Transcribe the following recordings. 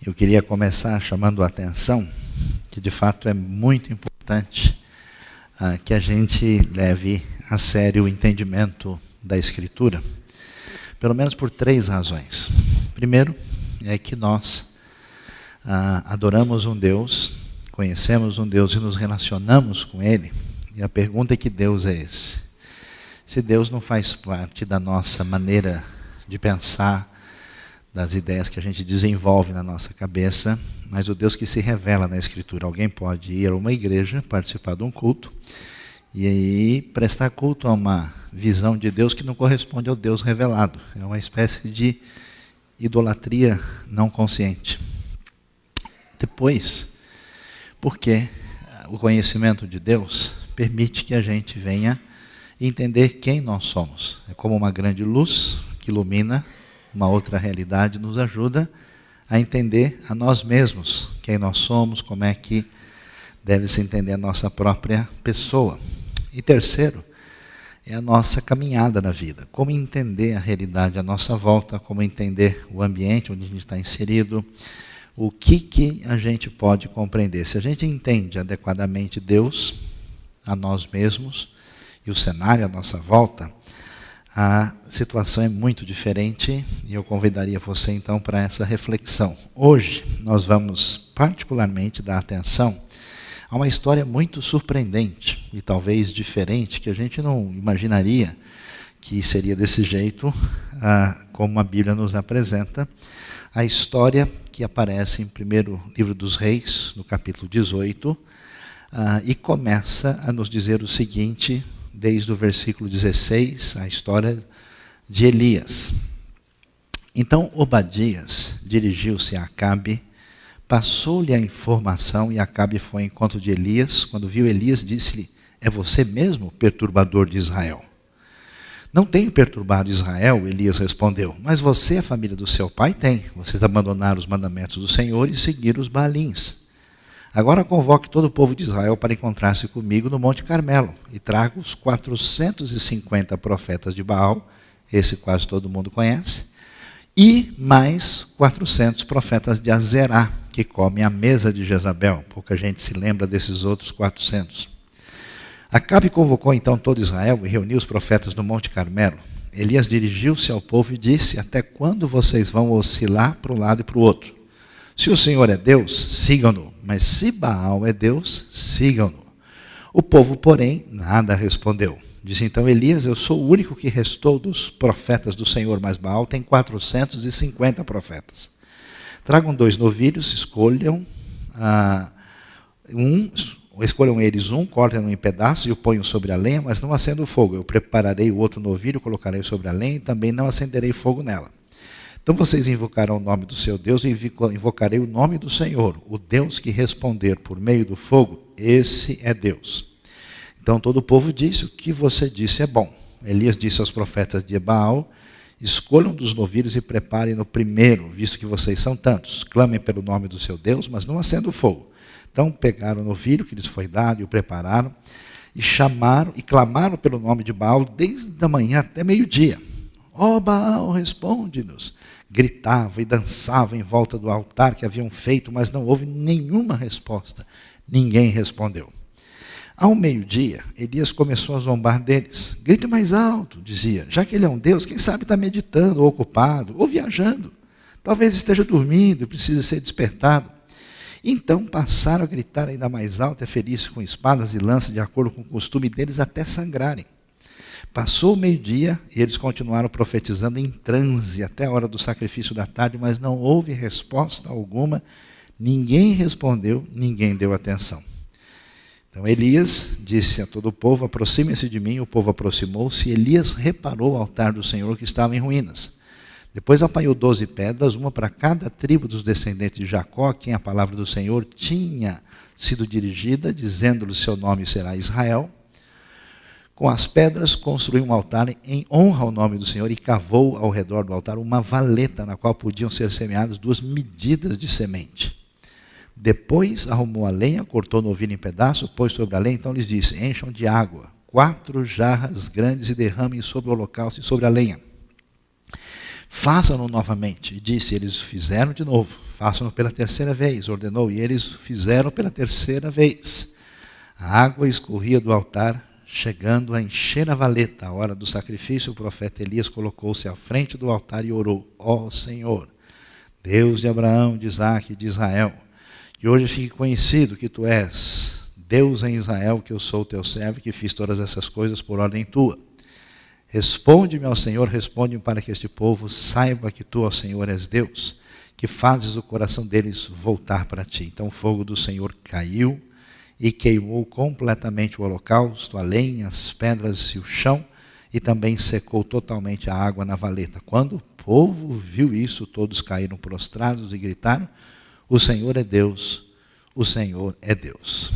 Eu queria começar chamando a atenção que de fato é muito importante que a gente leve a sério o entendimento da Escritura, pelo menos por 3 razões. Primeiro, é que nós adoramos um Deus, conhecemos um Deus e nos relacionamos com Ele, e a pergunta é: que Deus é esse? Se Deus não faz parte da nossa maneira de pensar, das ideias que a gente desenvolve na nossa cabeça, mas o Deus que se revela na Escritura. Alguém pode ir a uma igreja, participar de um culto, e aí prestar culto a uma visão de Deus que não corresponde ao Deus revelado. É uma espécie de idolatria não consciente. Depois, porque o conhecimento de Deus permite que a gente venha entender quem nós somos. É como uma grande luz que ilumina uma outra realidade, nos ajuda a entender a nós mesmos, quem nós somos, como é que deve se entender a nossa própria pessoa. E terceiro, é a nossa caminhada na vida, como entender a realidade à nossa volta, como entender o ambiente onde a gente está inserido, o que a gente pode compreender. Se a gente entende adequadamente Deus, a nós mesmos e o cenário à nossa volta, a situação é muito diferente e eu convidaria você então para essa reflexão. Hoje nós vamos particularmente dar atenção a uma história muito surpreendente e talvez diferente, que a gente não imaginaria que seria desse jeito, como a Bíblia nos apresenta. A história que aparece em 1º livro dos Reis, no capítulo 18, e começa a nos dizer o seguinte, desde o versículo 16, a história de Elias. Então Obadias dirigiu-se a Acabe, passou-lhe a informação, e Acabe foi ao encontro de Elias. Quando viu Elias, disse-lhe: é você mesmo, perturbador de Israel? Não tenho perturbado Israel, Elias respondeu, mas você, a família do seu pai, tem. Vocês abandonaram os mandamentos do Senhor e seguiram os Baalins. Agora convoque todo o povo de Israel para encontrar-se comigo no Monte Carmelo, e traga os 450 profetas de Baal, esse quase todo mundo conhece, e mais 400 profetas de Azerá, que comem à mesa de Jezabel. Pouca gente se lembra desses outros 400. Acabe convocou então todo Israel e reuniu os profetas no Monte Carmelo. Elias dirigiu-se ao povo e disse: até quando vocês vão oscilar para um lado e para o outro? Se o Senhor é Deus, sigam-no, mas se Baal é Deus, sigam-no. O povo, porém, nada respondeu. Disse então Elias: eu sou o único que restou dos profetas do Senhor, mas Baal tem 450 profetas. Tragam 2 novilhos, escolham eles um, cortem-no em pedaços e o ponham sobre a lenha, mas não acenda o fogo. Eu prepararei o outro novilho, colocarei sobre a lenha e também não acenderei fogo nela. Então vocês invocarão o nome do seu Deus e invocarei o nome do Senhor. O Deus que responder por meio do fogo, esse é Deus. Então todo o povo disse: o que você disse é bom. Elias disse aos profetas de Baal: escolham dos novilhos e preparem-no primeiro, visto que vocês são tantos. Clamem pelo nome do seu Deus, mas não acendam o fogo. Então pegaram o novilho que lhes foi dado e o prepararam, e chamaram e clamaram pelo nome de Baal desde a manhã até meio-dia. Ó Baal, responde-nos. Gritavam e dançavam em volta do altar que haviam feito, mas não houve nenhuma resposta. Ninguém respondeu. Ao meio-dia, Elias começou a zombar deles. Grite mais alto, dizia, já que ele é um Deus, quem sabe está meditando, ou ocupado, ou viajando. Talvez esteja dormindo e precise ser despertado. Então passaram a gritar ainda mais alto e a ferir-se com espadas e lanças, de acordo com o costume deles, até sangrarem. Passou o meio-dia e eles continuaram profetizando em transe até a hora do sacrifício da tarde, mas não houve resposta alguma, ninguém respondeu, ninguém deu atenção. Então Elias disse a todo o povo: aproximem-se de mim. O povo aproximou-se e Elias reparou o altar do Senhor que estava em ruínas. Depois apanhou 12 pedras, uma para cada tribo dos descendentes de Jacó, a quem a palavra do Senhor tinha sido dirigida, dizendo-lhe: seu nome será Israel. Com as pedras construiu um altar em honra ao nome do Senhor e cavou ao redor do altar uma valeta na qual podiam ser semeadas 2 medidas de semente. Depois arrumou a lenha, cortou o novilho em pedaços, pôs sobre a lenha, então lhes disse: encham de água 4 jarras grandes e derramem sobre o holocausto e sobre a lenha. Façam-no novamente. E disse, eles o fizeram de novo. Façam-no pela terceira vez. Ordenou, e eles o fizeram pela terceira vez. A água escorria do altar, chegando a encher a valeta. À hora do sacrifício, o profeta Elias colocou-se à frente do altar e orou: ó Senhor, Deus de Abraão, de Isaque e de Israel, que hoje fique conhecido que tu és Deus em Israel, que eu sou teu servo, que fiz todas essas coisas por ordem tua. Responde-me, ó Senhor, responde-me para que este povo saiba que tu, ó Senhor, és Deus, que fazes o coração deles voltar para ti. Então o fogo do Senhor caiu e queimou completamente o holocausto, a lenha, as pedras e o chão, e também secou totalmente a água na valeta. Quando o povo viu isso, todos caíram prostrados e gritaram: o Senhor é Deus, o Senhor é Deus.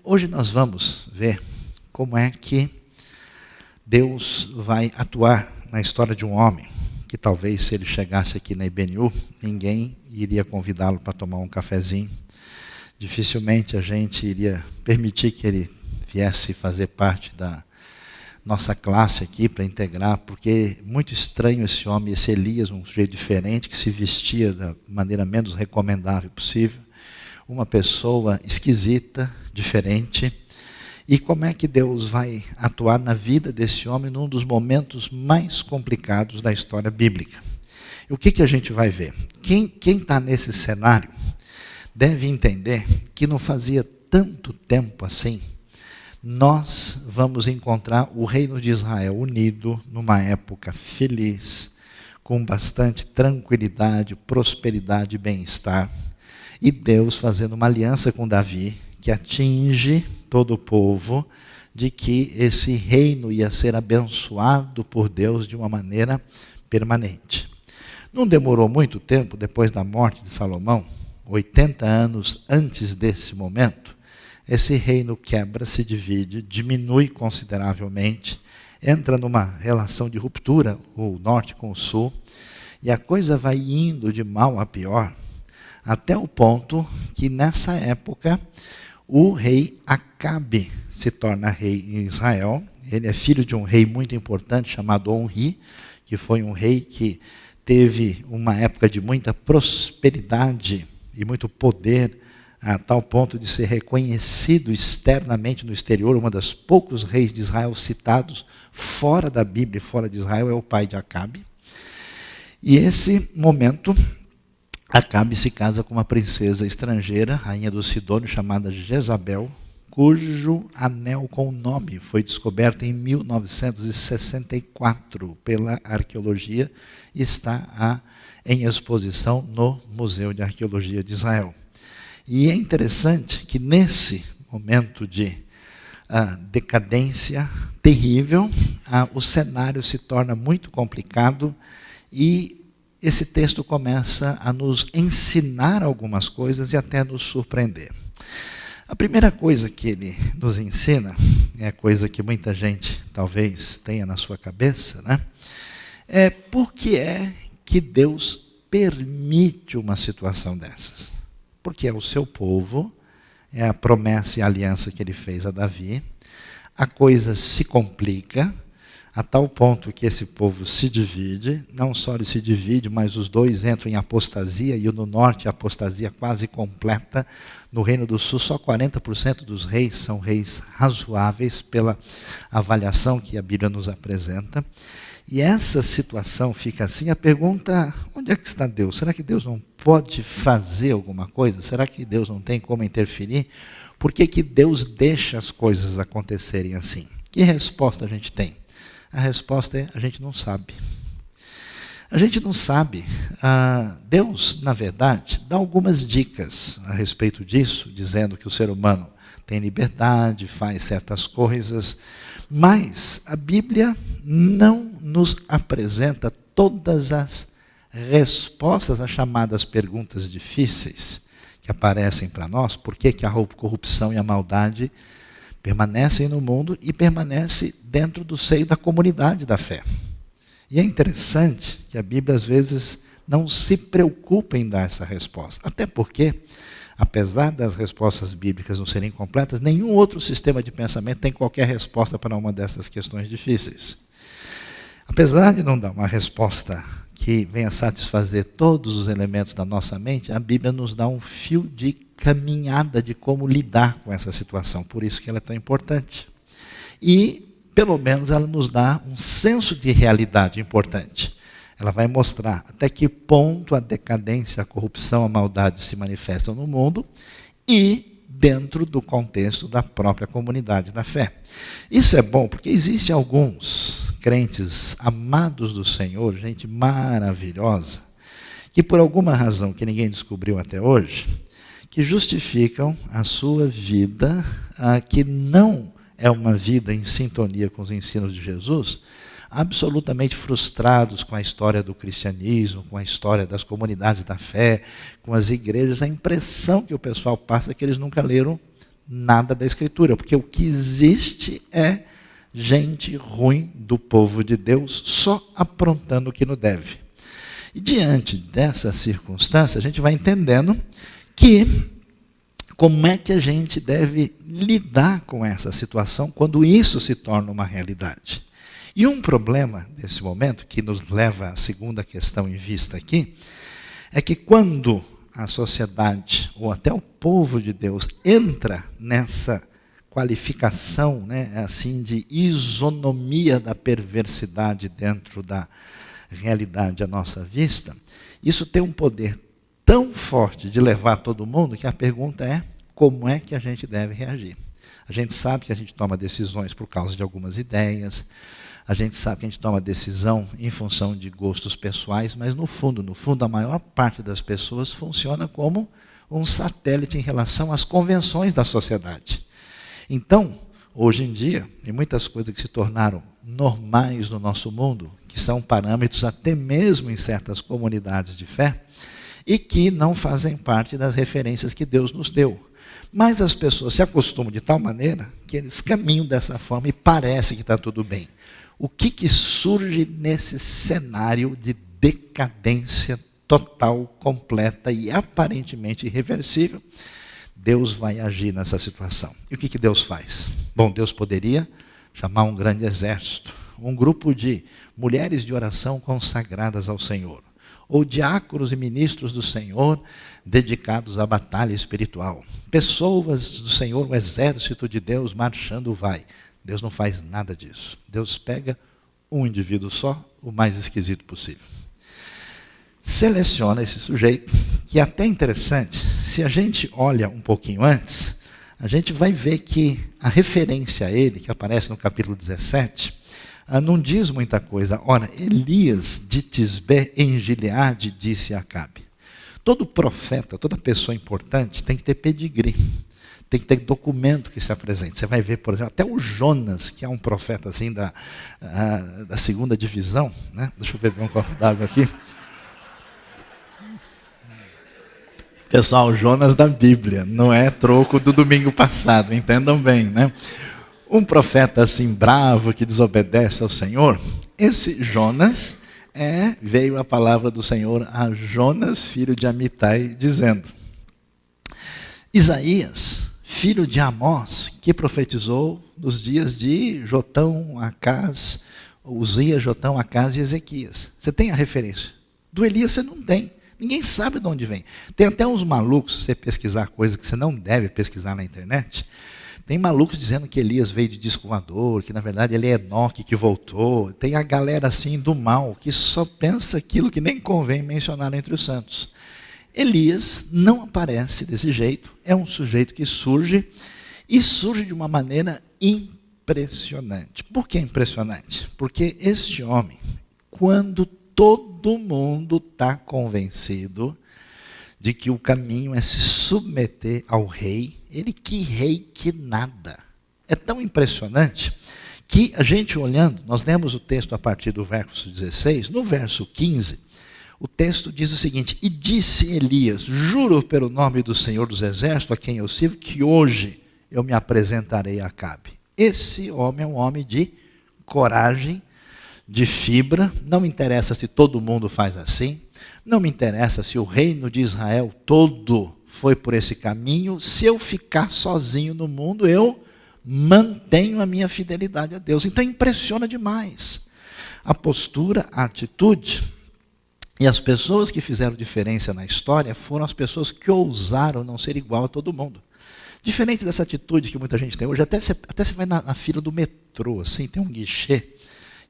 Hoje nós vamos ver como é que Deus vai atuar na história de um homem, que talvez se ele chegasse aqui na IBNU, ninguém iria convidá-lo para tomar um cafezinho. Dificilmente a gente iria permitir que ele viesse fazer parte da nossa classe aqui para integrar, porque é muito estranho esse homem, esse Elias, um sujeito diferente, que se vestia da maneira menos recomendável possível, uma pessoa esquisita, diferente. E como é que Deus vai atuar na vida desse homem num dos momentos mais complicados da história bíblica? E o que a gente vai ver? Quem está nesse cenário deve entender que não fazia tanto tempo assim, nós vamos encontrar o reino de Israel unido numa época feliz, com bastante tranquilidade, prosperidade e bem-estar, e Deus fazendo uma aliança com Davi, que atinge todo o povo, de que esse reino ia ser abençoado por Deus de uma maneira permanente. Não demorou muito tempo, depois da morte de Salomão, 80 anos antes desse momento, esse reino quebra, se divide, diminui consideravelmente, entra numa relação de ruptura, o norte com o sul, e a coisa vai indo de mal a pior, até o ponto que nessa época o rei Acabe se torna rei em Israel. Ele é filho de um rei muito importante chamado Onri, que foi um rei que teve uma época de muita prosperidade e muito poder, a tal ponto de ser reconhecido externamente no exterior. Um dos poucos reis de Israel citados fora da Bíblia e fora de Israel é o pai de Acabe. E esse momento, Acabe se casa com uma princesa estrangeira, rainha dos Sidônios, chamada Jezabel, cujo anel com o nome foi descoberto em 1964 pela arqueologia e está em exposição no Museu de Arqueologia de Israel. E é interessante que nesse momento de decadência terrível, o cenário se torna muito complicado e esse texto começa a nos ensinar algumas coisas e até nos surpreender. A primeira coisa que ele nos ensina, é a coisa que muita gente talvez tenha na sua cabeça, né? É por que é que Deus permite uma situação dessas? Porque é o seu povo, é a promessa e a aliança que ele fez a Davi, a coisa se complica, a tal ponto que esse povo se divide, não só ele se divide, mas os dois entram em apostasia, e no norte a apostasia quase completa. No Reino do Sul, só 40% dos reis são reis razoáveis, pela avaliação que a Bíblia nos apresenta. E essa situação fica assim, a pergunta: onde é que está Deus? Será que Deus não pode fazer alguma coisa? Será que Deus não tem como interferir? Por que Deus deixa as coisas acontecerem assim? Que resposta a gente tem? A resposta é: a gente não sabe. A gente não sabe. Deus, na verdade, dá algumas dicas a respeito disso, dizendo que o ser humano tem liberdade, faz certas coisas, mas a Bíblia não nos apresenta todas as respostas às chamadas perguntas difíceis que aparecem para nós. Por que a corrupção e a maldade permanecem no mundo e permanecem dentro do seio da comunidade da fé? E é interessante que a Bíblia, às vezes, não se preocupa em dar essa resposta. Até porque, apesar das respostas bíblicas não serem completas, nenhum outro sistema de pensamento tem qualquer resposta para uma dessas questões difíceis. Apesar de não dar uma resposta que venha satisfazer todos os elementos da nossa mente, a Bíblia nos dá um fio de caminhada de como lidar com essa situação. Por isso que ela é tão importante. E, pelo menos, ela nos dá um senso de realidade importante. Ela vai mostrar até que ponto a decadência, a corrupção, a maldade se manifestam no mundo e dentro do contexto da própria comunidade da fé. Isso é bom porque existem alguns crentes amados do Senhor, gente maravilhosa, que por alguma razão que ninguém descobriu até hoje, que justificam a sua vida, que não é uma vida em sintonia com os ensinos de Jesus, absolutamente frustrados com a história do cristianismo, com a história das comunidades da fé, com as igrejas. A impressão que o pessoal passa é que eles nunca leram nada da Escritura, porque o que existe é gente ruim do povo de Deus, só aprontando o que não deve. E diante dessa circunstância, a gente vai entendendo que como é que a gente deve lidar com essa situação quando isso se torna uma realidade. E um problema nesse momento, que nos leva à segunda questão em vista aqui, é que quando a sociedade, ou até o povo de Deus, entra nessa qualificação, assim, de isonomia da perversidade dentro da realidade à nossa vista, isso tem um poder tão forte de levar todo mundo que a pergunta é: como é que a gente deve reagir? A gente sabe que a gente toma decisões por causa de algumas ideias, a gente sabe que a gente toma decisão em função de gostos pessoais, mas no fundo, a maior parte das pessoas funciona como um satélite em relação às convenções da sociedade. Então, hoje em dia, tem muitas coisas que se tornaram normais no nosso mundo, que são parâmetros até mesmo em certas comunidades de fé, e que não fazem parte das referências que Deus nos deu. Mas as pessoas se acostumam de tal maneira que eles caminham dessa forma e parece que está tudo bem. O que surge nesse cenário de decadência total, completa e aparentemente irreversível? Deus vai agir nessa situação. E o que Deus faz? Bom, Deus poderia chamar um grande exército, um grupo de mulheres de oração consagradas ao Senhor, ou diáconos e ministros do Senhor dedicados à batalha espiritual. Pessoas do Senhor, o exército de Deus marchando vai. Deus não faz nada disso. Deus pega um indivíduo só, o mais esquisito possível. Seleciona esse sujeito, que é até interessante, se a gente olha um pouquinho antes, a gente vai ver que a referência a ele, que aparece no capítulo 17, não diz muita coisa. Ora, Elias de Tisbé em Gileade disse a Acabe. Todo profeta, toda pessoa importante tem que ter pedigree. Tem que ter documento que se apresente. Você vai ver, por exemplo, até o Jonas, que é um profeta assim da segunda divisão, né? Deixa eu beber um copo d'água aqui. Pessoal, o Jonas da Bíblia, não é troco do domingo passado, entendam bem, né? Um profeta assim bravo, que desobedece ao Senhor, esse Jonas veio a palavra do Senhor a Jonas, filho de Amitai, dizendo: Isaías, filho de Amós, que profetizou nos dias de Jotão, Acás, Uzias, Jotão, Acás e Ezequias. Você tem a referência. Do Elias você não tem. Ninguém sabe de onde vem. Tem até uns malucos, se você pesquisar coisas que você não deve pesquisar na internet, tem malucos dizendo que Elias veio de disco voador, que na verdade ele é Enoque que voltou. Tem a galera assim do mal, que só pensa aquilo que nem convém mencionar entre os santos. Elias não aparece desse jeito, é um sujeito que surge, e surge de uma maneira impressionante. Por que impressionante? Porque este homem, quando todo mundo está convencido de que o caminho é se submeter ao rei, ele que rei que nada. É tão impressionante que a gente olhando, nós lemos o texto a partir do verso 16, no verso 15, o texto diz o seguinte: E disse Elias, juro pelo nome do Senhor dos Exércitos, a quem eu sirvo, que hoje eu me apresentarei a Acabe. Esse homem é um homem de coragem, de fibra. Não me interessa se todo mundo faz assim, não me interessa se o reino de Israel todo foi por esse caminho. Se eu ficar sozinho no mundo, eu mantenho a minha fidelidade a Deus. Então impressiona demais. a postura, a atitude. E as pessoas que fizeram diferença na história foram as pessoas que ousaram não ser igual a todo mundo. Diferente dessa atitude que muita gente tem hoje, até você vai na fila do metrô, assim, tem um guichê,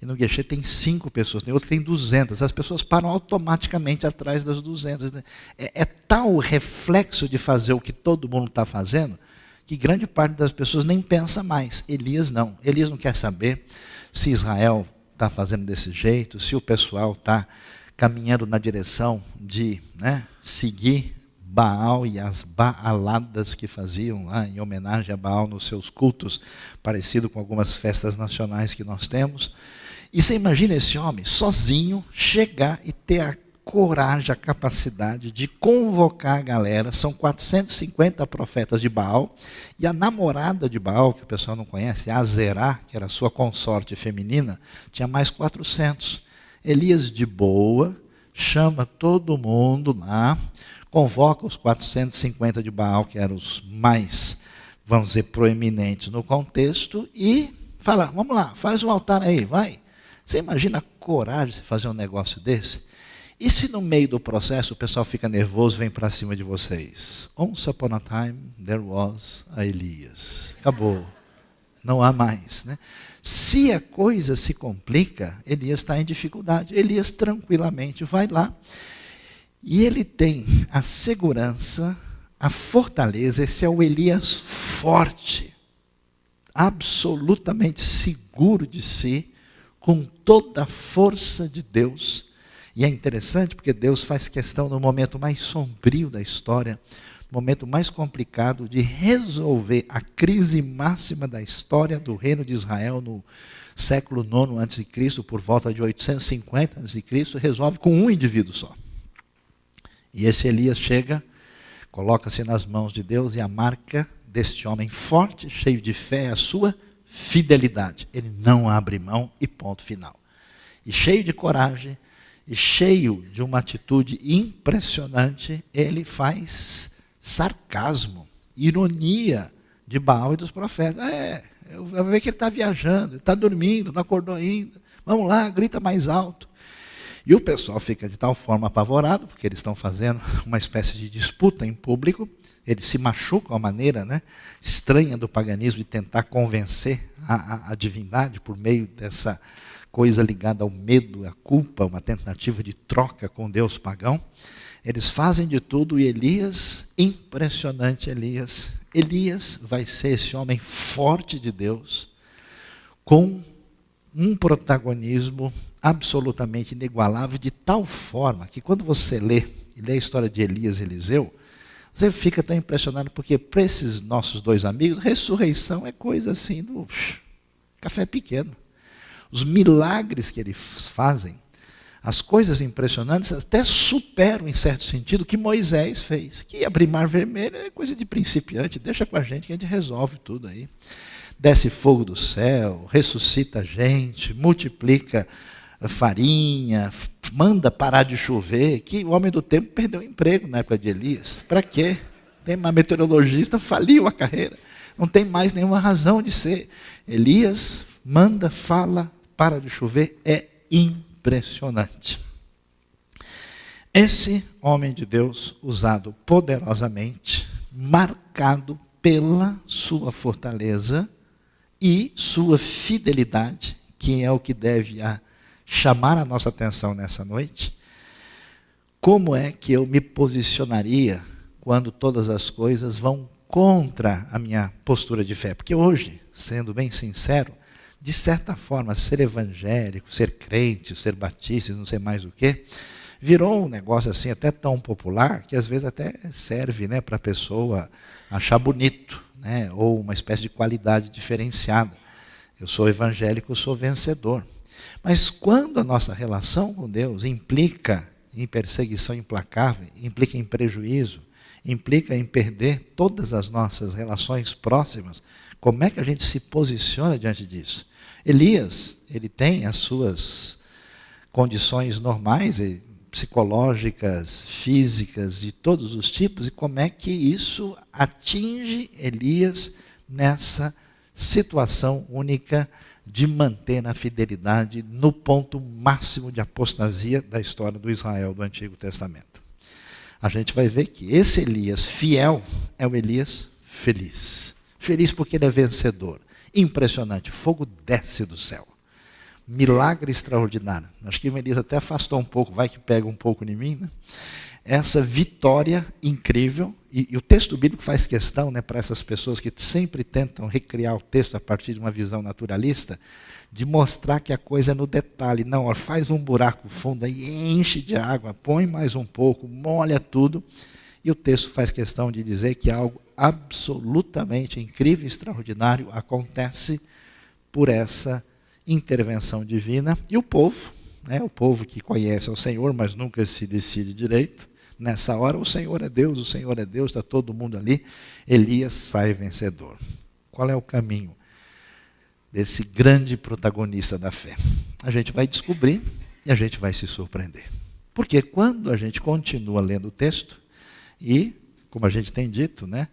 e no guichê tem 5 pessoas, tem outro tem 200, as pessoas param automaticamente atrás das 200. Né? É tal o reflexo de fazer o que todo mundo está fazendo, que grande parte das pessoas nem pensa mais. Elias não quer saber se Israel está fazendo desse jeito, se o pessoal está caminhando na direção de seguir Baal e as baaladas que faziam lá em homenagem a Baal nos seus cultos, parecido com algumas festas nacionais que nós temos. E você imagina esse homem sozinho chegar e ter a coragem, a capacidade de convocar a galera. São 450 profetas de Baal, e a namorada de Baal, que o pessoal não conhece, Azerá, que era a sua consorte feminina, tinha mais 400. Elias de boa, chama todo mundo lá, convoca os 450 de Baal, que eram os mais, vamos dizer, proeminentes no contexto, e fala, vamos lá, faz um altar aí, vai. Você imagina a coragem de fazer um negócio desse? E se no meio do processo o pessoal fica nervoso e vem para cima de vocês? Once upon a time, there was a Elias. Acabou. Não há mais, né? Se a coisa se complica, Elias está em dificuldade. Elias tranquilamente vai lá. E ele tem a segurança, a fortaleza. Esse é o Elias forte. Absolutamente seguro de si, com toda a força de Deus. E é interessante porque Deus faz questão no momento mais sombrio da história, no momento mais complicado, de resolver a crise máxima da história do reino de Israel no século IX a.C., por volta de 850 a.C., resolve com um indivíduo só. E esse Elias chega, coloca-se nas mãos de Deus, e a marca deste homem forte, cheio de fé, é a sua fidelidade. Ele não abre mão e ponto final. E cheio de coragem, e cheio de uma atitude impressionante, ele faz sarcasmo, ironia de Baal e dos profetas. Eu vou ver que ele está viajando, ele está dormindo, não acordou ainda. Vamos lá, grita mais alto. E o pessoal fica de tal forma apavorado, porque eles estão fazendo uma espécie de disputa em público. Eles se machucam a maneira estranha do paganismo de tentar convencer a divindade por meio dessa coisa ligada ao medo, à culpa, uma tentativa de troca com Deus pagão. Eles fazem de tudo, e Elias, impressionante Elias vai ser esse homem forte de Deus, com um protagonismo absolutamente inigualável, de tal forma que quando você lê a história de Elias e Eliseu, você fica tão impressionado, porque para esses nossos dois amigos, ressurreição é coisa assim do café pequeno. Os milagres que eles fazem, as coisas impressionantes, até superam, em certo sentido, o que Moisés fez. Que abrir mar vermelho é coisa de principiante, deixa com a gente que a gente resolve tudo aí. Desce fogo do céu, ressuscita a gente, multiplica farinha, manda parar de chover, que o homem do tempo perdeu o emprego na época de Elias. Para quê? Tem uma meteorologista, faliu a carreira. Não tem mais nenhuma razão de ser. Elias manda, fala, para de chover, é impressionante. Esse homem de Deus, usado poderosamente, marcado pela sua fortaleza e sua fidelidade, que é o que deve chamar a nossa atenção nessa noite. Como é que eu me posicionaria quando todas as coisas vão contra a minha postura de fé? Porque hoje, sendo bem sincero, de certa forma, ser evangélico, ser crente, ser batista, não sei mais o quê, virou um negócio assim até tão popular que às vezes até serve para a pessoa achar bonito, ou uma espécie de qualidade diferenciada. Eu sou evangélico, eu sou vencedor. Mas quando a nossa relação com Deus implica em perseguição implacável, implica em prejuízo, implica em perder todas as nossas relações próximas, como é que a gente se posiciona diante disso? Elias, ele tem as suas condições normais, psicológicas, físicas, de todos os tipos, e como é que isso atinge Elias nessa situação única de manter na fidelidade no ponto máximo de apostasia da história do Israel do Antigo Testamento. A gente vai ver que esse Elias fiel é o Elias feliz. Feliz porque ele é vencedor. Impressionante, fogo desce do céu. Milagre extraordinário. Acho que o Elias até afastou um pouco, vai que pega um pouco em mim, né? Essa vitória incrível, e o texto bíblico faz questão, né, para essas pessoas que sempre tentam recriar o texto a partir de uma visão naturalista, de mostrar que a coisa é no detalhe. Não, ó, faz um buraco fundo e enche de água, põe mais um pouco, molha tudo. E o texto faz questão de dizer que algo absolutamente incrível e extraordinário acontece por essa intervenção divina. E o povo, né, o povo que conhece o Senhor, mas nunca se decide direito, nessa hora o Senhor é Deus, está todo mundo ali. Elias sai vencedor. Qual é o caminho desse grande protagonista da fé? A gente vai descobrir e a gente vai se surpreender. Porque quando a gente continua lendo o texto, e, como a gente tem dito, né,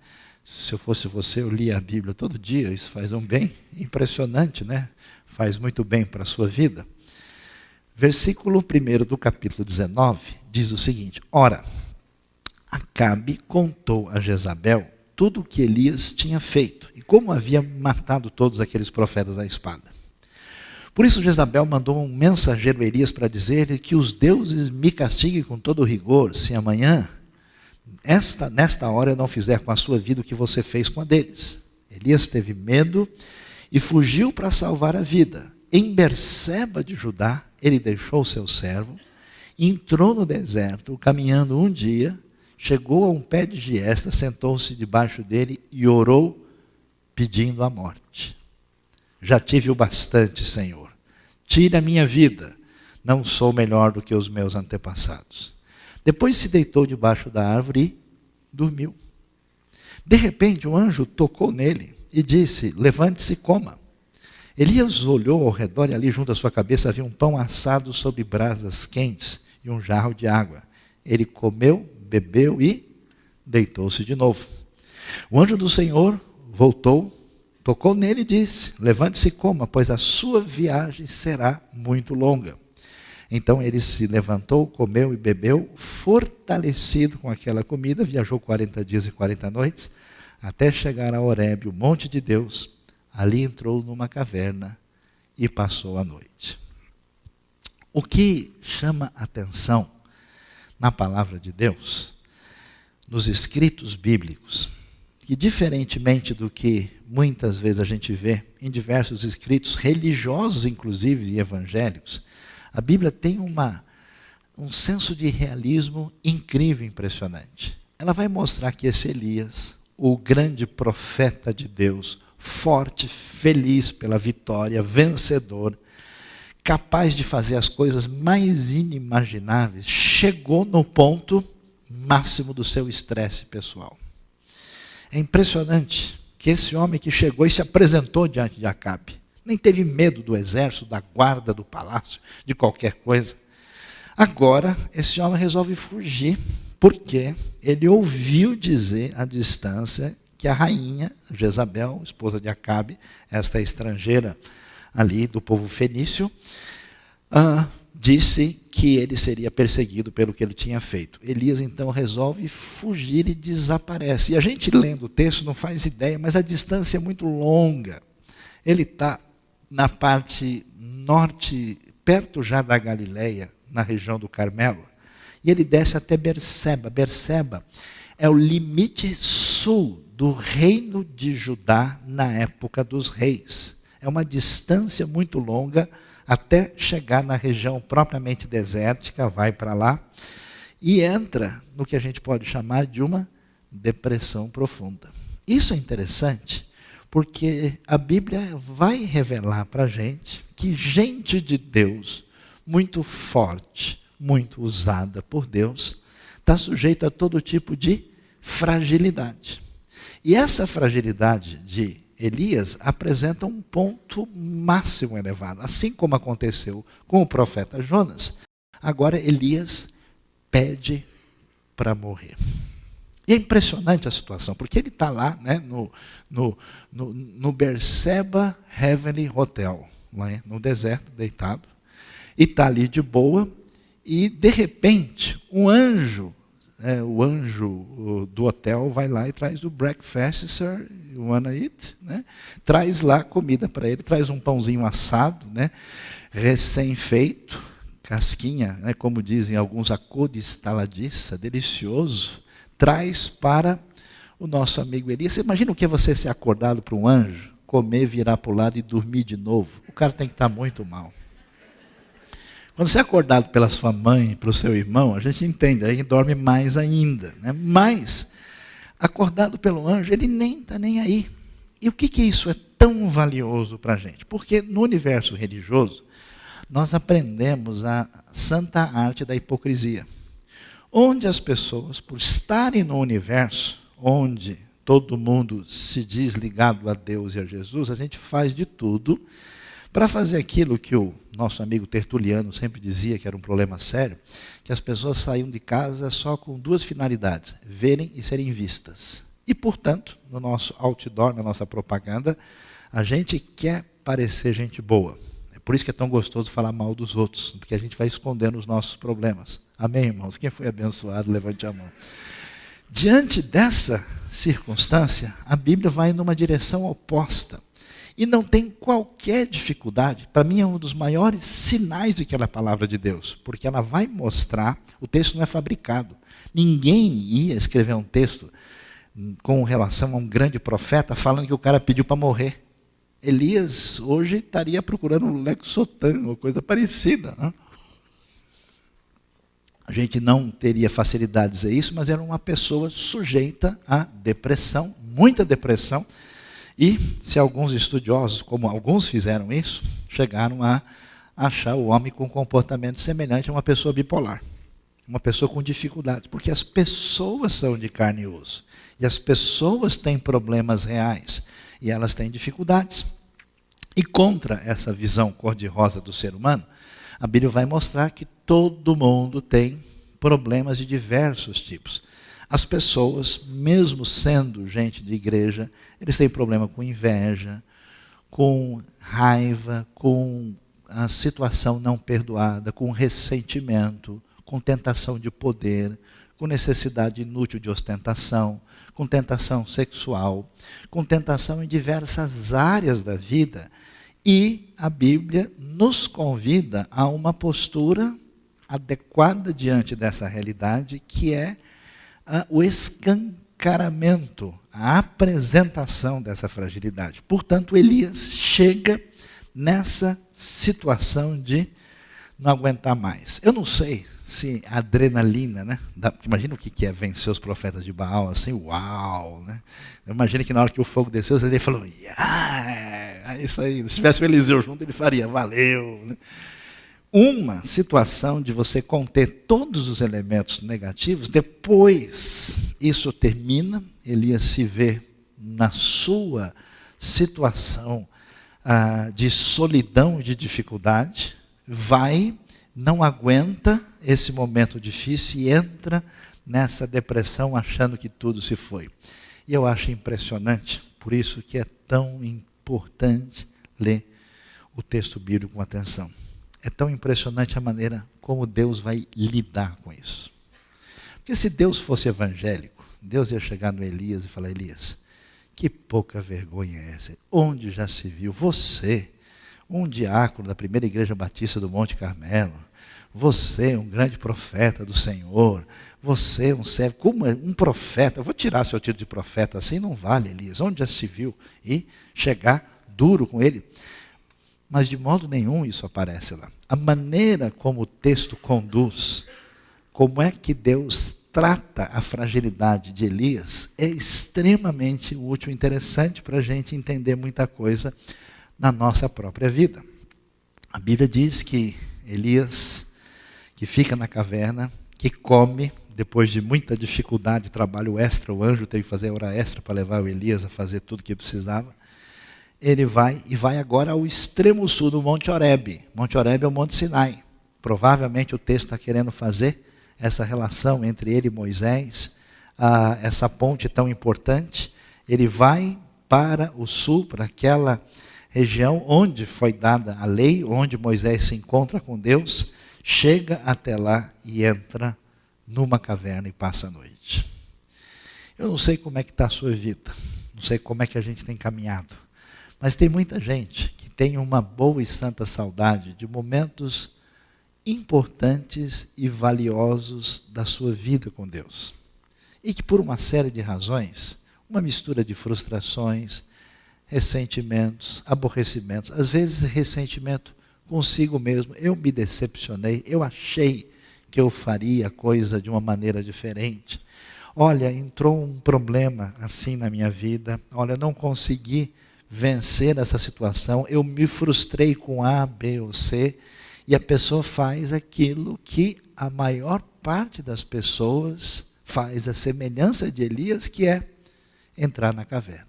se eu fosse você, eu lia a Bíblia todo dia, isso faz um bem impressionante, né? Faz muito bem para a sua vida. Versículo 1 do capítulo 19 diz o seguinte: Ora, Acabe contou a Jezabel tudo o que Elias tinha feito e como havia matado todos aqueles profetas à espada. Por isso Jezabel mandou um mensageiro a Elias para dizer-lhe que os deuses me castiguem com todo rigor, se amanhã, nesta hora, eu não fizer com a sua vida o que você fez com a deles. Elias teve medo e fugiu para salvar a vida. Em Berseba de Judá, ele deixou seu servo, entrou no deserto, caminhando um dia, chegou a um pé de giesta, sentou-se debaixo dele e orou, pedindo a morte. Já tive o bastante, Senhor. Tira a minha vida. Não sou melhor do que os meus antepassados. Depois se deitou debaixo da árvore e dormiu. De repente, um anjo tocou nele e disse: levante-se e coma. Elias olhou ao redor e ali junto à sua cabeça havia um pão assado sobre brasas quentes e um jarro de água. Ele comeu, bebeu e deitou-se de novo. O anjo do Senhor voltou, tocou nele e disse: levante-se e coma, pois a sua viagem será muito longa. Então ele se levantou, comeu e bebeu, fortalecido com aquela comida, viajou 40 dias e 40 noites, até chegar a Horebe, o monte de Deus. Ali entrou numa caverna e passou a noite. O que chama atenção na palavra de Deus, nos escritos bíblicos, que diferentemente do que muitas vezes a gente vê em diversos escritos religiosos, inclusive e evangélicos, a Bíblia tem um senso de realismo incrível, impressionante. Ela vai mostrar que esse Elias, o grande profeta de Deus, forte, feliz pela vitória, vencedor, capaz de fazer as coisas mais inimagináveis, chegou no ponto máximo do seu estresse pessoal. É impressionante que esse homem que chegou e se apresentou diante de Acabe, nem teve medo do exército, da guarda, do palácio, de qualquer coisa. Agora, esse homem resolve fugir, porque ele ouviu dizer à distância que a rainha, Jezabel, esposa de Acabe, esta estrangeira ali do povo fenício, disse que ele seria perseguido pelo que ele tinha feito. Elias então resolve fugir e desaparece. E a gente lendo o texto não faz ideia, mas a distância é muito longa. Ele está na parte norte, perto já da Galileia, na região do Carmelo, e ele desce até Berseba. Berseba é o limite sul do reino de Judá na época dos reis. É uma distância muito longa até chegar na região propriamente desértica, vai para lá, e entra no que a gente pode chamar de uma depressão profunda. Isso é interessante, porque a Bíblia vai revelar para a gente que gente de Deus, muito forte, muito usada por Deus, está sujeita a todo tipo de fragilidade. E essa fragilidade de Elias apresenta um ponto máximo elevado. Assim como aconteceu com o profeta Jonas, agora Elias pede para morrer. E é impressionante a situação, porque ele está lá, né, no Berseba Heavenly Hotel. lá no deserto, deitado, e está ali de boa, e de repente, o anjo do hotel vai lá e traz o breakfast, sir, you wanna eat? Né? Traz lá comida para ele, traz um pãozinho assado, né? Recém-feito, casquinha, né? Como dizem alguns, a cor de estaladiça, delicioso, traz para o nosso amigo Elias. Você imagina o que é você ser acordado para um anjo, comer, virar para o lado e dormir de novo? O cara tem que estar muito mal. Quando você é acordado pela sua mãe, pelo seu irmão, a gente entende, aí dorme mais ainda. Né? Mas, acordado pelo anjo, ele nem está nem aí. E o que isso é tão valioso para a gente? Porque no universo religioso, nós aprendemos a santa arte da hipocrisia. Onde as pessoas, por estarem no universo, onde todo mundo se diz ligado a Deus e a Jesus, a gente faz de tudo para fazer aquilo que o nosso amigo Tertuliano sempre dizia que era um problema sério, que as pessoas saíam de casa só com duas finalidades, verem e serem vistas. E, portanto, no nosso outdoor, na nossa propaganda, a gente quer parecer gente boa. É por isso que é tão gostoso falar mal dos outros, porque a gente vai escondendo os nossos problemas. Amém, irmãos? Quem foi abençoado, levante a mão. Diante dessa circunstância, a Bíblia vai numa direção oposta. E não tem qualquer dificuldade. Para mim é um dos maiores sinais de que ela é a palavra de Deus. Porque ela vai mostrar, o texto não é fabricado. Ninguém ia escrever um texto com relação a um grande profeta falando que o cara pediu para morrer. Elias hoje estaria procurando um Lexotan, ou coisa parecida. Né? A gente não teria facilidade de dizer isso, mas era uma pessoa sujeita à depressão, muita depressão. E se alguns estudiosos, como alguns fizeram isso, chegaram a achar o homem com um comportamento semelhante a uma pessoa bipolar. Uma pessoa com dificuldades. Porque as pessoas são de carne e osso. E as pessoas têm problemas reais. E elas têm dificuldades. E contra essa visão cor-de-rosa do ser humano, a Bíblia vai mostrar que todo mundo tem problemas de diversos tipos. As pessoas, mesmo sendo gente de igreja, eles têm problema com inveja, com raiva, com a situação não perdoada, com ressentimento, com tentação de poder, com necessidade inútil de ostentação, com tentação sexual, com tentação em diversas áreas da vida. E a Bíblia nos convida a uma postura adequada diante dessa realidade, que é o escancaramento, a apresentação dessa fragilidade. Portanto, Elias chega nessa situação de não aguentar mais. Eu não sei se a adrenalina, né? Imagina o que é vencer os profetas de Baal, assim, uau, né? Imagina que na hora que o fogo desceu, ele falou, é isso aí. Se tivesse o Eliseu junto, ele faria, valeu, né? Uma situação de você conter todos os elementos negativos, depois isso termina, Elias se vê na sua situação de solidão e de dificuldade, não aguenta esse momento difícil e entra nessa depressão achando que tudo se foi. E eu acho impressionante, por isso que é tão importante ler o texto bíblico com atenção. É tão impressionante a maneira como Deus vai lidar com isso. Porque se Deus fosse evangélico, Deus ia chegar no Elias e falar, Elias, que pouca vergonha é essa? Onde já se viu? Você, um diácono da primeira igreja batista do Monte Carmelo, você, um grande profeta do Senhor, você, um servo, como um profeta, eu vou tirar seu título de profeta, assim não vale, Elias, onde já se viu? E chegar duro com ele. Mas de modo nenhum isso aparece lá. A maneira como o texto conduz, como é que Deus trata a fragilidade de Elias, é extremamente útil e interessante para a gente entender muita coisa na nossa própria vida. A Bíblia diz que Elias, que fica na caverna, que come, depois de muita dificuldade, trabalho extra, o anjo teve que fazer hora extra para levar o Elias a fazer tudo o que precisava. Ele vai agora ao extremo sul do Monte Horebe. Monte Horebe é o Monte Sinai. Provavelmente o texto está querendo fazer essa relação entre ele e Moisés, essa ponte tão importante. Ele vai para o sul, para aquela região onde foi dada a lei, onde Moisés se encontra com Deus, chega até lá e entra numa caverna e passa a noite. Eu não sei como é que está a sua vida, não sei como é que a gente tem caminhado, mas tem muita gente que tem uma boa e santa saudade de momentos importantes e valiosos da sua vida com Deus. E que por uma série de razões, uma mistura de frustrações, ressentimentos, aborrecimentos, às vezes ressentimento consigo mesmo, eu me decepcionei, eu achei que eu faria a coisa de uma maneira diferente. Olha, entrou um problema assim na minha vida, olha, não consegui vencer essa situação, eu me frustrei com A, B ou C, e a pessoa faz aquilo que a maior parte das pessoas faz, a semelhança de Elias, que é entrar na caverna.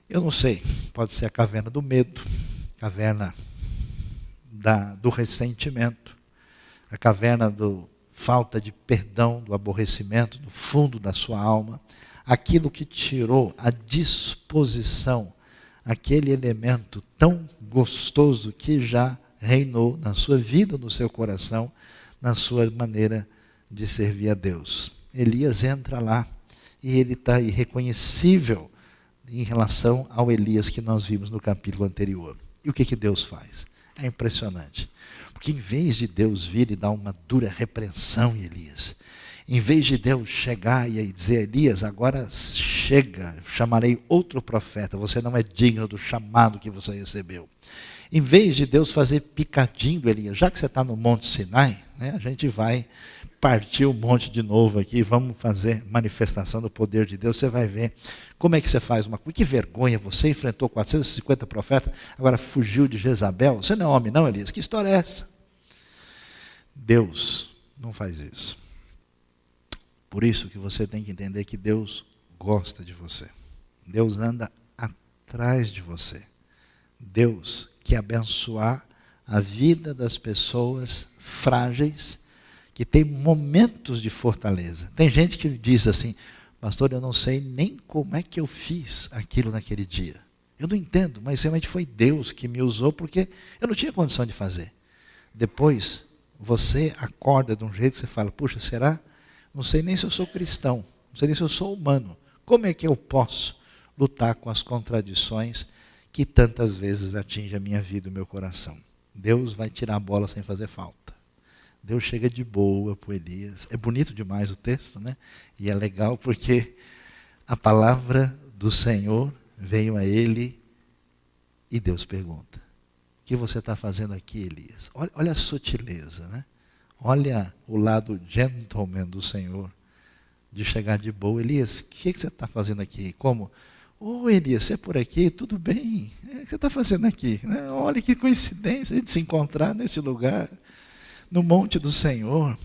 Eu não sei, pode ser a caverna do medo, caverna do ressentimento, a caverna do falta de perdão, do aborrecimento, do fundo da sua alma, aquilo que tirou a disposição, aquele elemento tão gostoso que já reinou na sua vida, no seu coração, na sua maneira de servir a Deus. Elias entra lá e ele está irreconhecível em relação ao Elias que nós vimos no capítulo anterior. E o que Deus faz? É impressionante. Porque em vez de Deus vir e dar uma dura repreensão em Elias, em vez de Deus chegar e dizer, Elias, agora chega, chamarei outro profeta, você não é digno do chamado que você recebeu. Em vez de Deus fazer picadinho, Elias, já que você está no Monte Sinai, né, a gente vai partir o monte de novo aqui, vamos fazer manifestação do poder de Deus, você vai ver como é que você faz uma coisa. Que vergonha, você enfrentou 450 profetas, agora fugiu de Jezabel, você não é homem não, Elias, que história é essa? Deus não faz isso. Por isso que você tem que entender que Deus gosta de você. Deus anda atrás de você. Deus quer abençoar a vida das pessoas frágeis, que tem momentos de fortaleza. Tem gente que diz assim, pastor, eu não sei nem como é que eu fiz aquilo naquele dia. Eu não entendo, mas realmente foi Deus que me usou, porque eu não tinha condição de fazer. Depois, você acorda de um jeito que você fala, puxa, será? Não sei nem se eu sou cristão, não sei nem se eu sou humano. Como é que eu posso lutar com as contradições que tantas vezes atingem a minha vida e o meu coração? Deus vai tirar a bola sem fazer falta. Deus chega de boa para Elias. É bonito demais o texto, né? E é legal porque a palavra do Senhor veio a ele e Deus pergunta, o que você está fazendo aqui, Elias? Olha a sutileza, né? Olha o lado gentleman do Senhor, de chegar de boa. Elias, o que você está fazendo aqui? Como? Elias, você é por aqui? Tudo bem? O que você está fazendo aqui? Olha que coincidência a gente se encontrar nesse lugar, no monte do Senhor.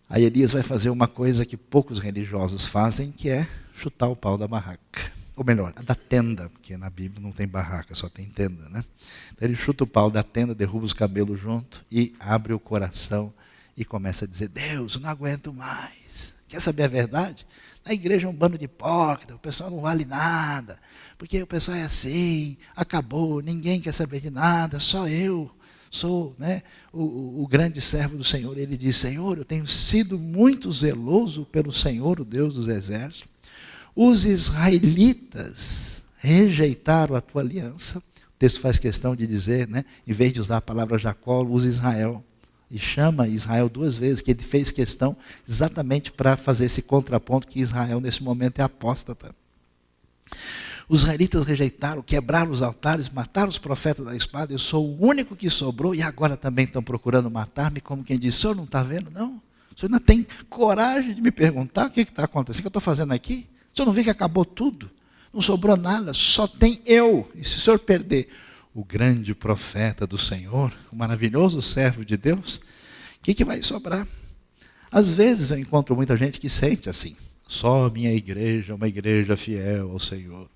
Aí Elias vai fazer uma coisa que poucos religiosos fazem, que é chutar o pau da barraca. Ou melhor, da tenda, porque na Bíblia não tem barraca, só tem tenda, né? Então ele chuta o pau da tenda, derruba os cabelos junto e abre o coração e começa a dizer, Deus, eu não aguento mais. Quer saber a verdade? Na igreja é um bando de hipócrita, o pessoal não vale nada, porque o pessoal é assim, acabou, ninguém quer saber de nada, só eu sou, né, o grande servo do Senhor. Ele diz, Senhor, eu tenho sido muito zeloso pelo Senhor, o Deus dos exércitos. Os israelitas rejeitaram a tua aliança. O texto faz questão de dizer, né, em vez de usar a palavra Jacó, usa Israel. E chama Israel duas vezes, que ele fez questão exatamente para fazer esse contraponto que Israel nesse momento é apóstata. Os israelitas rejeitaram, quebraram os altares, mataram os profetas da espada. Eu sou o único que sobrou e agora também estão procurando matar-me, como quem diz, o senhor não está vendo, não? O senhor ainda tem coragem de me perguntar o que está acontecendo, o que eu estou fazendo aqui? O senhor não vê que acabou tudo? Não sobrou nada, só tem eu. E se o senhor perder o grande profeta do Senhor, o maravilhoso servo de Deus, o que vai sobrar? Às vezes eu encontro muita gente que sente assim, só a minha igreja é uma igreja fiel ao Senhor.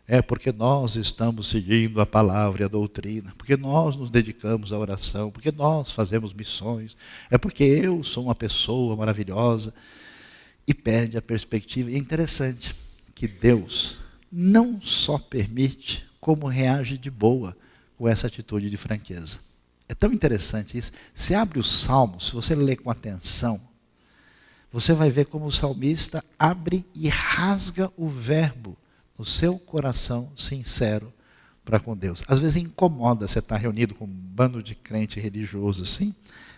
É porque nós estamos seguindo a palavra e a doutrina, porque nós nos dedicamos à oração, porque nós fazemos missões, é porque eu sou uma pessoa maravilhosa, e perde a perspectiva. E é interessante que Deus não só permite como reage de boa com essa atitude de franqueza. É tão interessante isso. Você abre o Salmo, se você ler com atenção, você vai ver como o salmista abre e rasga o verbo no seu coração sincero para com Deus. Às vezes incomoda você estar reunido com um bando de crente religioso assim,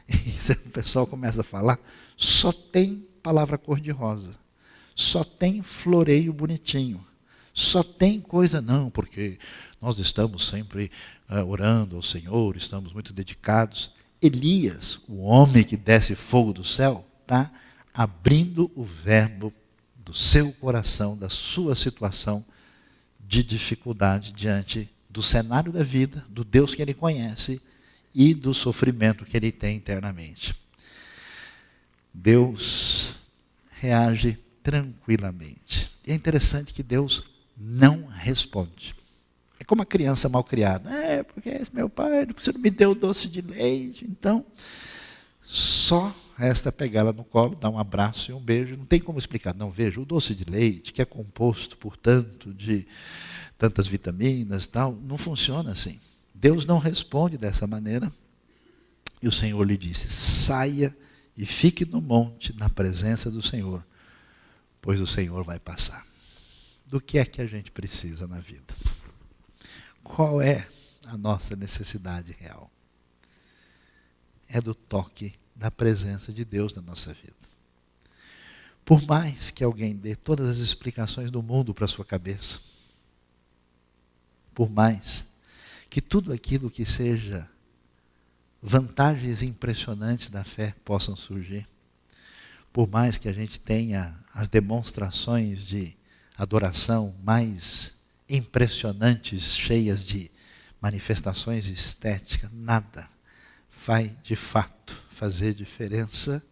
e o pessoal começa a falar, só tem palavra cor-de-rosa, só tem floreio bonitinho, só tem coisa não, porque nós estamos sempre orando ao Senhor, estamos muito dedicados. Elias, o homem que desce fogo do céu, está abrindo o verbo do seu coração, da sua situação de dificuldade diante do cenário da vida, do Deus que ele conhece e do sofrimento que ele tem internamente. Deus reage tranquilamente. E é interessante que Deus não responde. É como a criança mal criada. Porque esse meu pai você não me deu doce de leite, então só resta pegar ela no colo, dar um abraço e um beijo. Não tem como explicar. Não, veja, o doce de leite, que é composto, portanto, de tantas vitaminas, tal, não funciona assim. Deus não responde dessa maneira. E o Senhor lhe disse, saia e fique no monte, na presença do Senhor, pois o Senhor vai passar. Do que é que a gente precisa na vida? Qual é a nossa necessidade real? É do toque da presença de Deus na nossa vida. Por mais que alguém dê todas as explicações do mundo para a sua cabeça, por mais que tudo aquilo que seja vantagens impressionantes da fé possam surgir, por mais que a gente tenha as demonstrações de adoração mais impressionantes, cheias de manifestações estéticas, nada vai de fato fazer diferença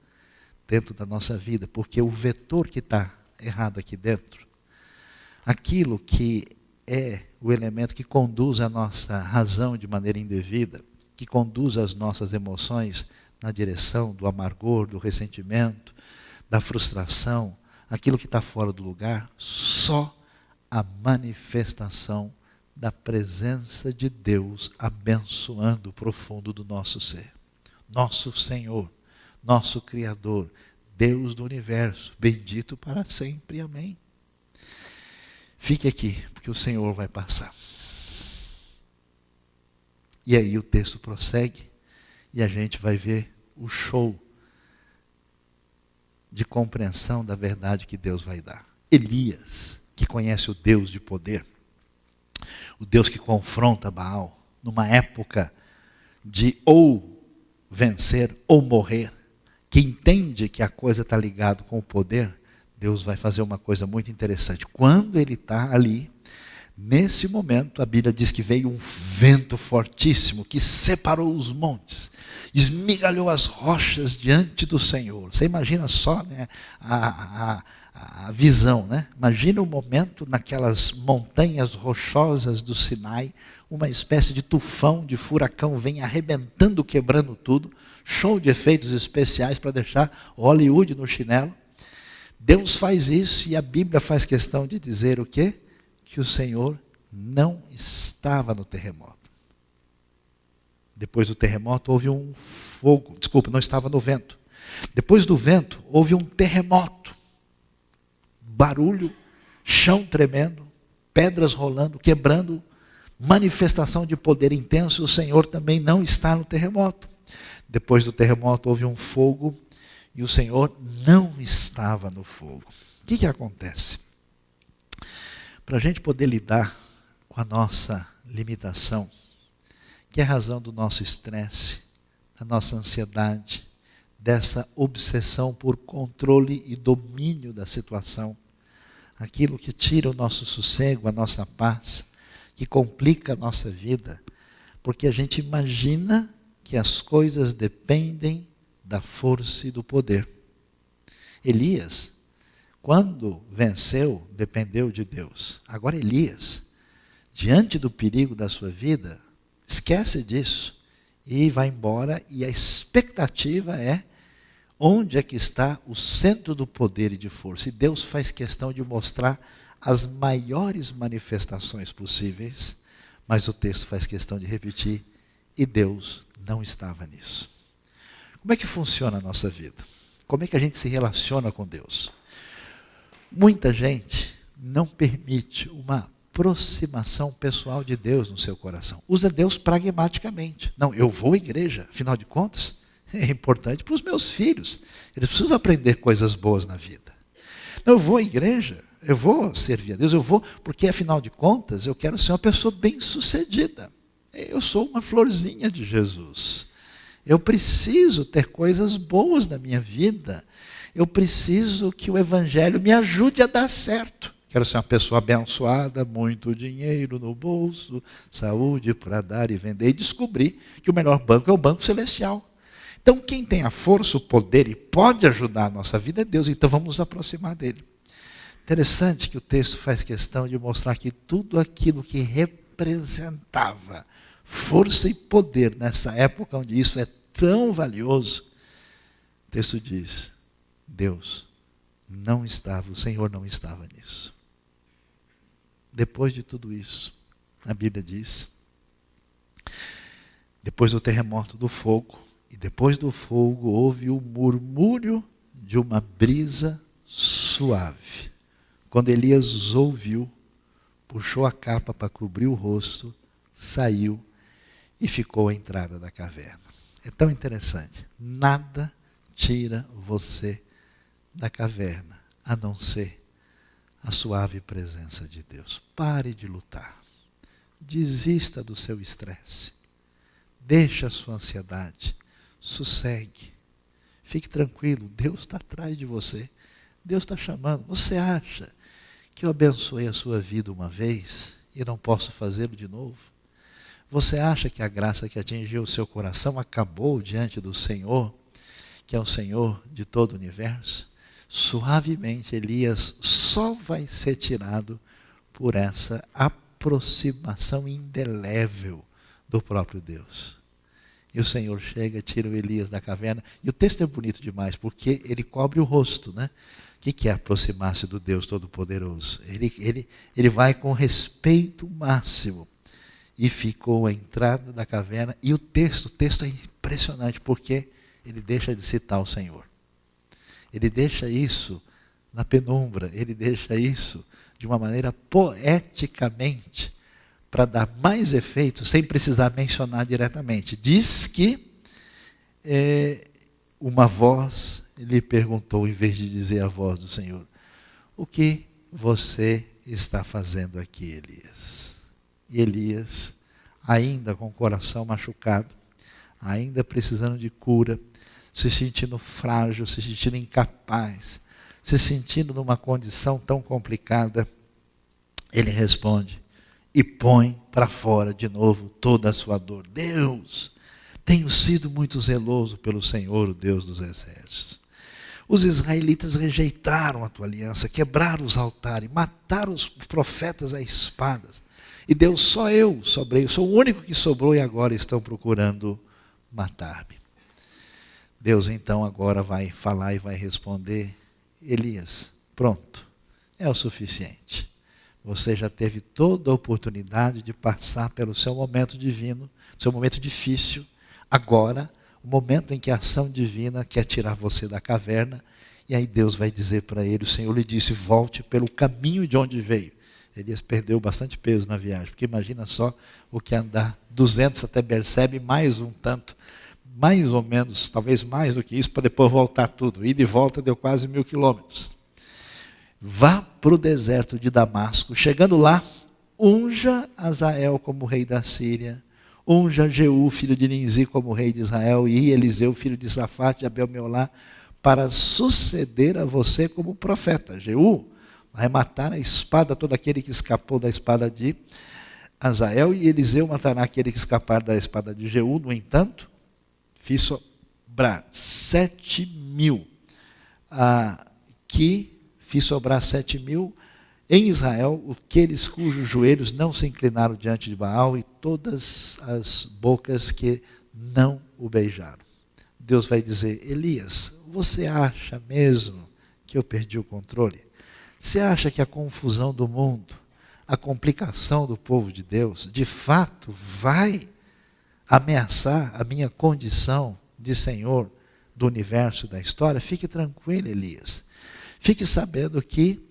dentro da nossa vida, porque o vetor que está errado aqui dentro, aquilo que é o elemento que conduz a nossa razão de maneira indevida, que conduz as nossas emoções na direção do amargor, do ressentimento, da frustração, aquilo que está fora do lugar, só a manifestação da presença de Deus abençoando o profundo do nosso ser. Nosso Senhor, nosso Criador, Deus do universo, bendito para sempre, amém. Fique aqui, porque o Senhor vai passar. E aí o texto prossegue, e a gente vai ver o show de compreensão da verdade que Deus vai dar. Elias, que conhece o Deus de poder, o Deus que confronta Baal, numa época de ou vencer ou morrer, que entende que a coisa está ligada com o poder, Deus vai fazer uma coisa muito interessante. Quando ele está ali, nesse momento, a Bíblia diz que veio um vento fortíssimo que separou os montes, esmigalhou as rochas diante do Senhor. Você imagina só, né, a visão, né? Imagina o momento naquelas montanhas rochosas do Sinai, uma espécie de tufão, de furacão, vem arrebentando, quebrando tudo, show de efeitos especiais para deixar Hollywood no chinelo. Deus faz isso e a Bíblia faz questão de dizer o quê? Que o Senhor não estava no terremoto. Depois do terremoto houve um fogo, não estava no vento. Depois do vento houve um terremoto. Barulho, chão tremendo, pedras rolando, quebrando, manifestação de poder intenso. O Senhor também não está no terremoto. Depois do terremoto houve um fogo e o Senhor não estava no fogo. O que acontece? Para a gente poder lidar com a nossa limitação, que é a razão do nosso estresse, da nossa ansiedade, dessa obsessão por controle e domínio da situação, aquilo que tira o nosso sossego, a nossa paz, que complica a nossa vida, porque a gente imagina que as coisas dependem da força e do poder. Elias, quando venceu, dependeu de Deus. Agora Elias, diante do perigo da sua vida, esquece disso e vai embora, e a expectativa é onde é que está o centro do poder e de força. E Deus faz questão de mostrar as maiores manifestações possíveis Mas o texto faz questão de repetir, e Deus não estava nisso. Como é que funciona a nossa vida? Como é que a gente se relaciona com Deus? Muita gente não permite uma aproximação pessoal de Deus no seu coração. Usa Deus pragmaticamente. Não, eu vou à igreja, afinal de contas, é importante para os meus filhos. Eles precisam aprender coisas boas na vida. Não, eu vou à igreja, eu vou servir a Deus, eu vou, porque afinal de contas, eu quero ser uma pessoa bem-sucedida. Eu sou uma florzinha de Jesus. Eu preciso ter coisas boas na minha vida. Eu preciso que o Evangelho me ajude a dar certo. Quero ser uma pessoa abençoada, muito dinheiro no bolso, saúde para dar e vender. E descobri que o melhor banco é o Banco Celestial. Então, quem tem a força, o poder e pode ajudar a nossa vida é Deus. Então, vamos nos aproximar dele. Interessante que o texto faz questão de mostrar que tudo aquilo que representava força e poder nessa época onde isso é tão valioso, o texto diz, Deus não estava, o Senhor não estava nisso. Depois de tudo isso, a Bíblia diz, depois do terremoto do fogo, e depois do fogo houve o murmúrio de uma brisa suave. Quando Elias ouviu, puxou a capa para cobrir o rosto, saiu e ficou à entrada da caverna. É tão interessante. Nada tira você da caverna, a não ser a suave presença de Deus. Pare de lutar. Desista do seu estresse. Deixe a sua ansiedade. Sossegue. Fique tranquilo. Deus está atrás de você. Deus está chamando. Você acha que eu abençoei a sua vida uma vez e não posso fazê-lo de novo? Você acha que a graça que atingiu o seu coração acabou diante do Senhor, que é o Senhor de todo o universo? Suavemente, Elias só vai ser tirado por essa aproximação indelével do próprio Deus. E o Senhor chega, tira o Elias da caverna. E o texto é bonito demais, porque ele cobre o rosto, né? O que é aproximar-se do Deus Todo-Poderoso? Ele vai com respeito máximo. E ficou à entrada da caverna. E o texto é impressionante, porque ele deixa de citar o Senhor. Ele deixa isso na penumbra, ele deixa isso de uma maneira poeticamente, para dar mais efeito, sem precisar mencionar diretamente. Diz que uma voz lhe perguntou, em vez de dizer a voz do Senhor, o que você está fazendo aqui, Elias? E Elias, ainda com o coração machucado, ainda precisando de cura, se sentindo frágil, se sentindo incapaz, se sentindo numa condição tão complicada, ele responde e põe para fora de novo toda a sua dor. Deus, tenho sido muito zeloso pelo Senhor, o Deus dos exércitos. Os israelitas rejeitaram a tua aliança, quebraram os altares, mataram os profetas a espadas. E Deus, só eu sobrei, eu sou o único que sobrou e agora estão procurando matar-me. Deus então agora vai falar e vai responder, Elias, pronto, é o suficiente. Você já teve toda a oportunidade de passar pelo seu momento divino, seu momento difícil. Agora, o momento em que a ação divina quer tirar você da caverna, e aí Deus vai dizer para ele, o Senhor lhe disse, volte pelo caminho de onde veio. Elias perdeu bastante peso na viagem, porque imagina só o que andar 200 até Bersebe, mais um tanto, mais ou menos, talvez mais do que isso, para depois voltar tudo. Ida e volta deu quase 1000 quilômetros. Vá para o deserto de Damasco. Chegando lá, unja Azael como rei da Síria, unja Jeú, filho de Ninzi, como rei de Israel, e Eliseu, filho de Safate, de Abel-Meolá, para suceder a você como profeta. Jeú vai matar a espada todo aquele que escapou da espada de Azael, e Eliseu matará aquele que escapar da espada de Jeú. No entanto, fiz sobrar 7.000, fiz sobrar 7.000 em Israel, aqueles cujos joelhos não se inclinaram diante de Baal, e todas as bocas que não o beijaram. Deus vai dizer, Elias, você acha mesmo que eu perdi o controle? Você acha que a confusão do mundo, a complicação do povo de Deus, de fato, vai ameaçar a minha condição de Senhor do universo, da história, fique tranquilo, Elias. Fique sabendo que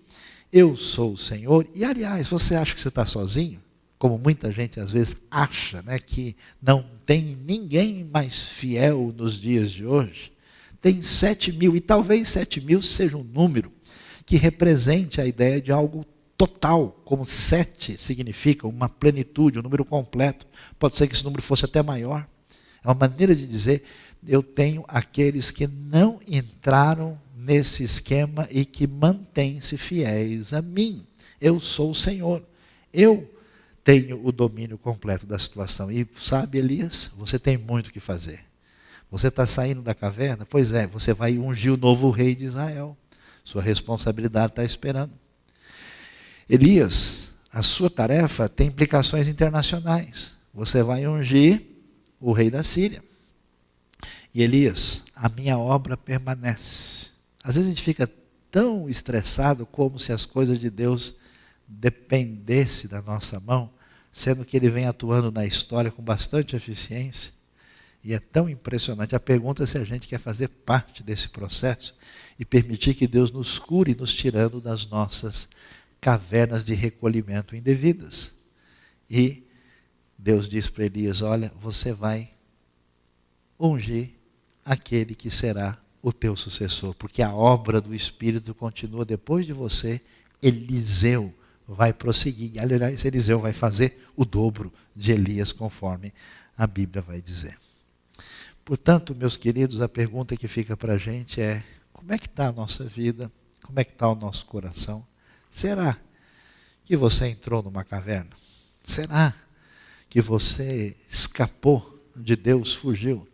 eu sou o Senhor. E, aliás, você acha que você está sozinho? Como muita gente às vezes acha, né, que não tem ninguém mais fiel nos dias de hoje. Tem 7.000, e talvez 7.000 seja um número que represente a ideia de algo total, como 7 significa uma plenitude, um número completo. Pode ser que esse número fosse até maior. É uma maneira de dizer, eu tenho aqueles que não entraram nesse esquema e que mantêm-se fiéis a mim. Eu sou o Senhor. Eu tenho o domínio completo da situação. E sabe, Elias, você tem muito o que fazer. Você está saindo da caverna? Pois é, você vai ungir o novo rei de Israel. Sua responsabilidade está esperando. Elias, a sua tarefa tem implicações internacionais. Você vai ungir o rei da Síria. E Elias, a minha obra permanece. Às vezes a gente fica tão estressado como se as coisas de Deus dependessem da nossa mão, sendo que Ele vem atuando na história com bastante eficiência. E é tão impressionante. A pergunta é se a gente quer fazer parte desse processo e permitir que Deus nos cure, nos tirando das nossas cavernas de recolhimento indevidas. E Deus diz para Elias, olha, você vai ungir aquele que será o teu sucessor, porque a obra do Espírito continua depois de você. Eliseu vai prosseguir. Aliás, Eliseu vai fazer o dobro de Elias, conforme a Bíblia vai dizer. Portanto, meus queridos, a pergunta que fica para a gente é, como é que está a nossa vida? Como é que está o nosso coração? Será que você entrou numa caverna? Será que você escapou de Deus, fugiu?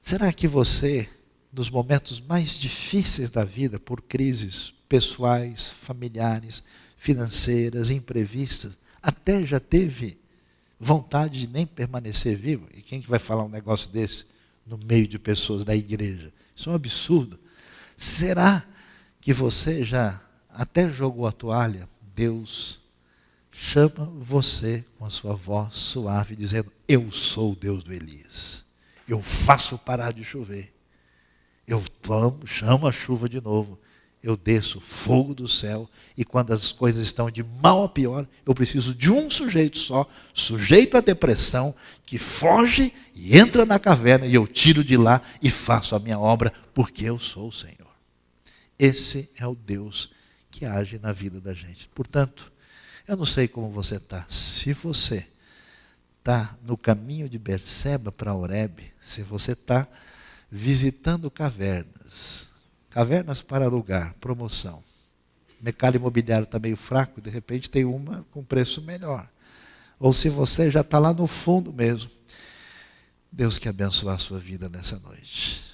Será que você, nos momentos mais difíceis da vida, por crises pessoais, familiares, financeiras, imprevistas, até já teve vontade de nem permanecer vivo? E quem que vai falar um negócio desse no meio de pessoas da igreja? Isso é um absurdo. Será que você já até jogou a toalha? Deus chama você com a sua voz suave, dizendo, eu sou o Deus do Elias. Eu faço parar de chover. Eu chamo a chuva de novo. Eu desço fogo do céu. E quando as coisas estão de mal a pior, eu preciso de um sujeito só, sujeito à depressão, que foge e entra na caverna, e eu tiro de lá e faço a minha obra, porque eu sou o Senhor. Esse é o Deus que age na vida da gente. Portanto, eu não sei como você está. Se você está no caminho de Berseba para Horebe, se você está visitando cavernas para alugar, promoção, o mercado imobiliário está meio fraco, de repente tem uma com preço melhor. Ou se você já está lá no fundo mesmo, Deus quer abençoar a sua vida nessa noite.